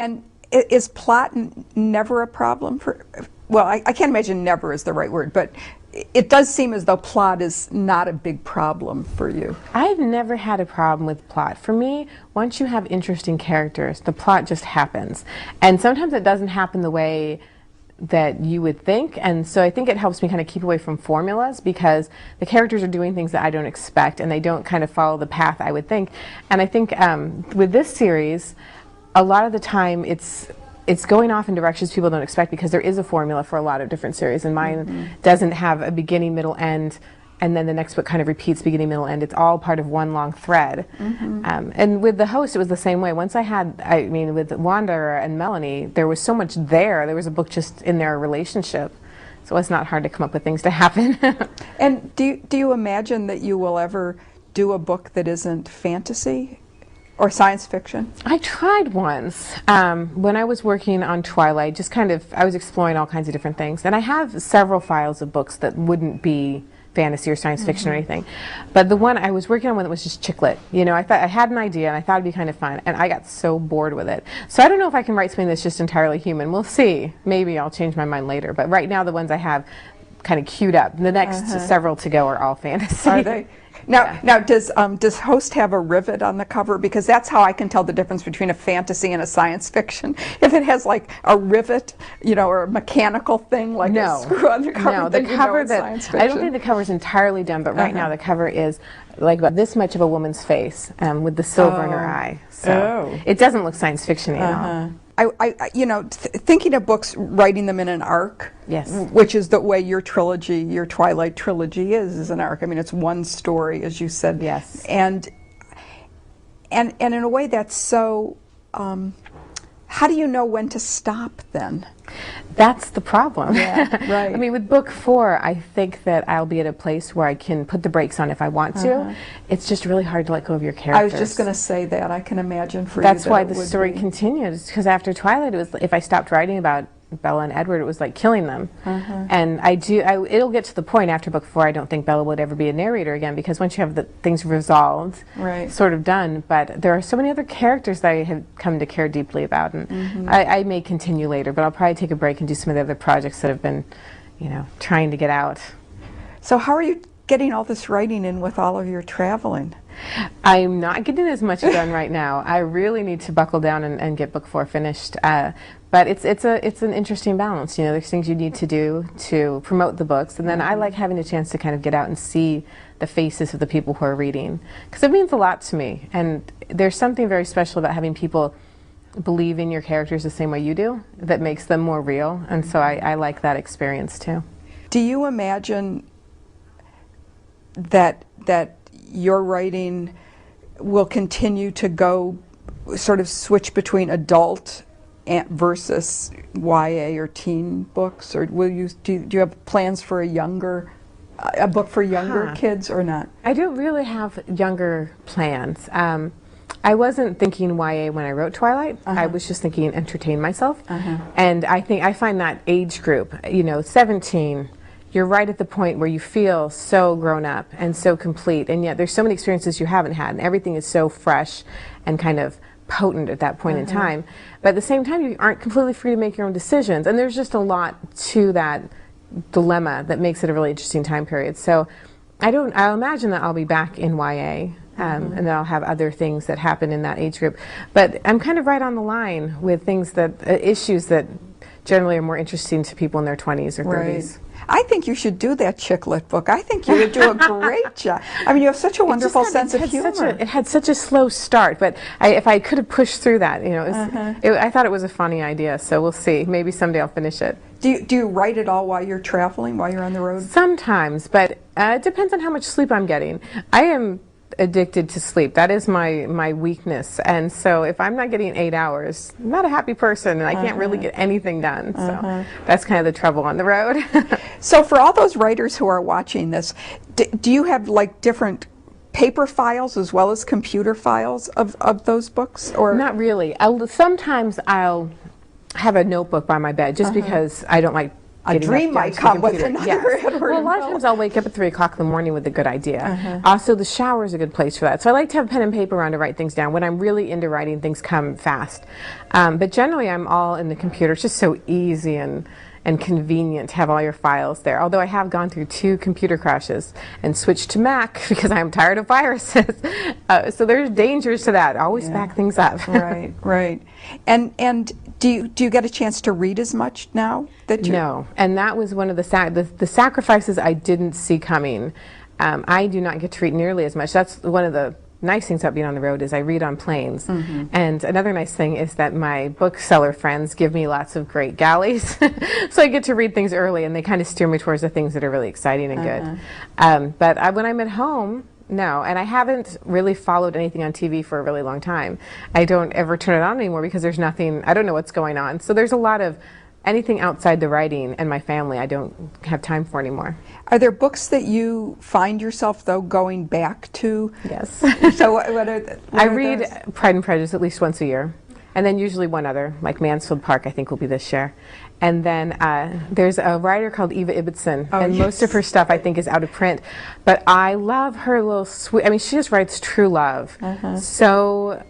And is plot never a problem for, well, I can't imagine never is the right word, but it does seem as though plot is not a big problem for you. I've never had a problem with plot. For me, once you have interesting characters, the plot just happens. And sometimes it doesn't happen the way that you would think, and so I think it helps me kind of keep away from formulas, because the characters are doing things that I don't expect, and they don't kind of follow the path I would think. And I think with this series, a lot of the time it's going off in directions people don't expect, because there is a formula for a lot of different series, and mine doesn't have a beginning, middle, end, and then the next book kind of repeats beginning, middle, end. It's all part of one long thread. And with The Host, it was the same way. Once I mean, with Wanda and Melanie, there was so much there. There was a book just in their relationship. So it's not hard to come up with things to happen. And do you imagine that you will ever do a book that isn't fantasy or science fiction? I tried once. When I was working on Twilight, just kind of, I was exploring all kinds of different things. And I have several files of books that wouldn't be fantasy or science fiction or anything. But the one I was working on, one that was just chick lit. You know, I thought I had an idea and I thought it'd be kind of fun, and I got so bored with it. So I don't know if I can write something that's just entirely human. We'll see. Maybe I'll change my mind later. But right now, the ones I have kind of queued up, the next several to go are all fantasy. Are they? Now, does Host have a rivet on the cover? Because that's how I can tell the difference between a fantasy and a science fiction. If it has like a rivet, you know, or a mechanical thing like a screw on the cover, no, then the cover you know it's science fiction. I don't think the cover is entirely done, but right now the cover is like about this much of a woman's face with the silver in her eye. So it doesn't look science fiction at all. You know, thinking of books, writing them in an arc, which is the way your trilogy, your Twilight trilogy is an arc. I mean, it's one story, as you said. Yes. And in a way that's so, how do you know when to stop then? That's the problem. Yeah, right. I mean, with book 4, I think that I'll be at a place where I can put the brakes on if I want to. It's just really hard to let go of your characters. I was just going to say that. I can imagine for you. That's why the story continues, because after Twilight, it was, if I stopped writing about Bella and Edward, it was like killing them. And it'll get to the point after book 4, I don't think Bella would ever be a narrator again, because once you have the things resolved, sort of done, but there are so many other characters that I have come to care deeply about, and I may continue later, but I'll probably take a break and do some of the other projects that have been, you know, trying to get out. So how are you getting all this writing in with all of your traveling? I'm not getting as much done right now. I really need to buckle down and get book 4 finished. But it's an interesting balance. You know, there's things you need to do to promote the books, and then I like having a chance to kind of get out and see the faces of the people who are reading, because it means a lot to me. And there's something very special about having people believe in your characters the same way you do that makes them more real. And so I like that experience too. Do you imagine that your writing will continue to go sort of switch between adult versus YA or teen books, or will you do you have plans for a book for younger kids or not? I don't really have younger plans. I wasn't thinking YA when I wrote Twilight. I was just thinking entertain myself. And I find that age group, you know, 17, you're right at the point where you feel so grown up and so complete, and yet there's so many experiences you haven't had, and everything is so fresh and kind of potent at that point in time. But at the same time, you aren't completely free to make your own decisions, and there's just a lot to that dilemma that makes it a really interesting time period. So I'll imagine that I'll be back in YA, and then I'll have other things that happen in that age group. But I'm kind of right on the line with things that, issues that generally are more interesting to people in their 20s or 30s. I think you should do that chick lit book. I think you would do a great job. I mean, you have such a wonderful sense of humor. It had such a slow start, but if I could have pushed through that, you know, I thought it was a funny idea, so we'll see. Maybe someday I'll finish it. Do you write it all while you're traveling, while you're on the road? Sometimes, but it depends on how much sleep I'm getting. I am addicted to sleep. That is my weakness, and so if I'm not getting 8 hours, I'm not a happy person, and I can't really get anything done. So that's kind of the trouble on the road. So for all those writers who are watching this, do you have like different paper files as well as computer files of those books, or not really? Sometimes I'll have a notebook by my bed just because I don't like A getting dream up, might down to come the with computer. another Yes. Edward Well, a lot of Bella. times I'll wake up at 3 o'clock in the morning with a good idea. Also, the shower is a good place for that. So I like to have pen and paper around to write things down. When I'm really into writing, things come fast. But generally, I'm all in the computer. It's just so easy and convenient to have all your files there. Although I have gone through 2 computer crashes and switched to Mac because I'm tired of viruses. So there's dangers to that. Always back things up. Right, right. And do you get a chance to read as much now that you? No, and that was one of the sacrifices I didn't see coming. I do not get to read nearly as much. That's one of the nice things about being on the road is I read on planes. And another nice thing is that my bookseller friends give me lots of great galleys. So I get to read things early, and they kind of steer me towards the things that are really exciting and good. But when I'm at home, no, and I haven't really followed anything on TV for a really long time. I don't ever turn it on anymore because there's nothing, I don't know what's going on. So there's a lot of anything outside the writing and my family I don't have time for anymore. Are there books that you find yourself, though, going back to? Yes. So what are I read Pride and Prejudice at least once a year, and then usually one other, like Mansfield Park I think will be this year. And then there's a writer called Eva Ibbotson, and most of her stuff I think is out of print. But I love her little sweet, I mean, she just writes true love. So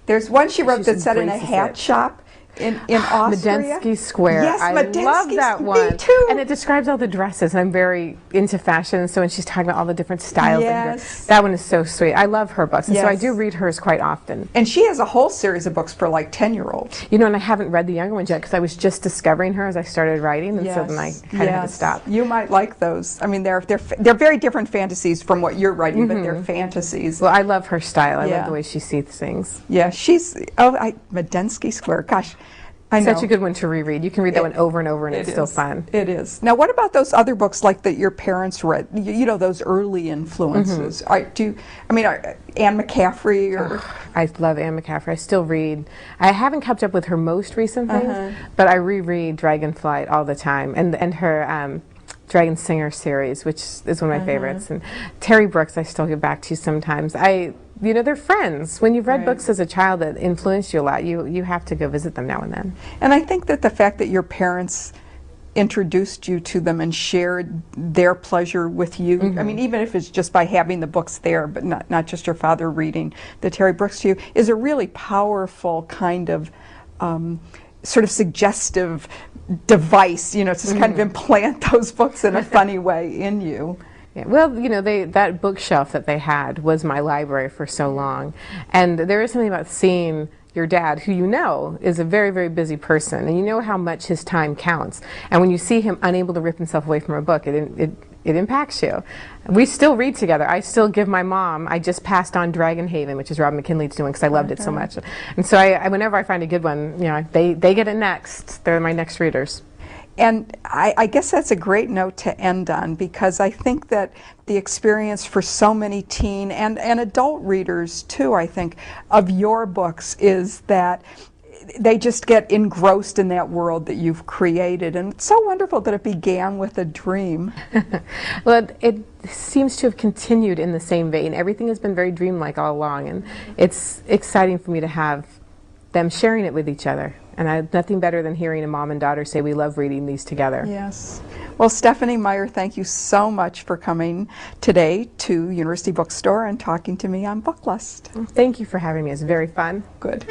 there's one she wrote She that's set in a embraces hat it. shop in Austria. Medeski Square. Yes, I Medeski love that one. Me too. And it describes all the dresses. I'm very into fashion, so when she's talking about all the different styles, Yes. that one is so sweet. I love her books, and so I Yes. do read hers quite often. And she has a whole series of books for like 10-year-olds. You know, and I haven't read the younger ones yet because I was just discovering her as I started writing, and so then I kind of had to stop. You might like those. I mean, they're very different fantasies from what you're writing, but they're fantasies. Well, I love her style. I Yeah. love the way she sees things. Yeah, Medeski Square. Gosh, I know. Such a good one to reread. You can read that one over and over, and it's still fun. It is. Now, what about those other books like that your parents read? You know, those early influences. Anne McCaffrey or? I love Anne McCaffrey. I still read. I haven't kept up with her most recent things, but I reread Dragonflight all the time, and her Dragon Singer series, which is one of my favorites. And Terry Brooks, I still get back to sometimes. You know, they're friends. When you've read books as a child that influenced you a lot, you have to go visit them now and then. And I think that the fact that your parents introduced you to them and shared their pleasure with you, I mean, even if it's just by having the books there, but not just your father reading the Terry Brooks to you, is a really powerful kind of sort of suggestive device, you know, to kind of implant those books in a funny way in you. Yeah, well, you know, that bookshelf that they had was my library for so long. And there is something about seeing your dad, who you know is a very, very busy person, and you know how much his time counts. And when you see him unable to rip himself away from a book, it impacts you. We still read together. I still give my mom, I just passed on Dragonhaven, which is Rob McKinley's doing, because I loved it so much. And so whenever I find a good one, you know, they get it next. They're my next readers. And I guess that's a great note to end on, because I think that the experience for so many teen and adult readers too, I think, of your books is that they just get engrossed in that world that you've created. And it's so wonderful that it began with a dream. Well, it seems to have continued in the same vein. Everything has been very dreamlike all along, and it's exciting for me to have them sharing it with each other. And I have nothing better than hearing a mom and daughter say we love reading these together. Yes. Well, Stephenie Meyer, thank you so much for coming today to University Bookstore and talking to me on Booklist. Thank you for having me. It's very fun. Good.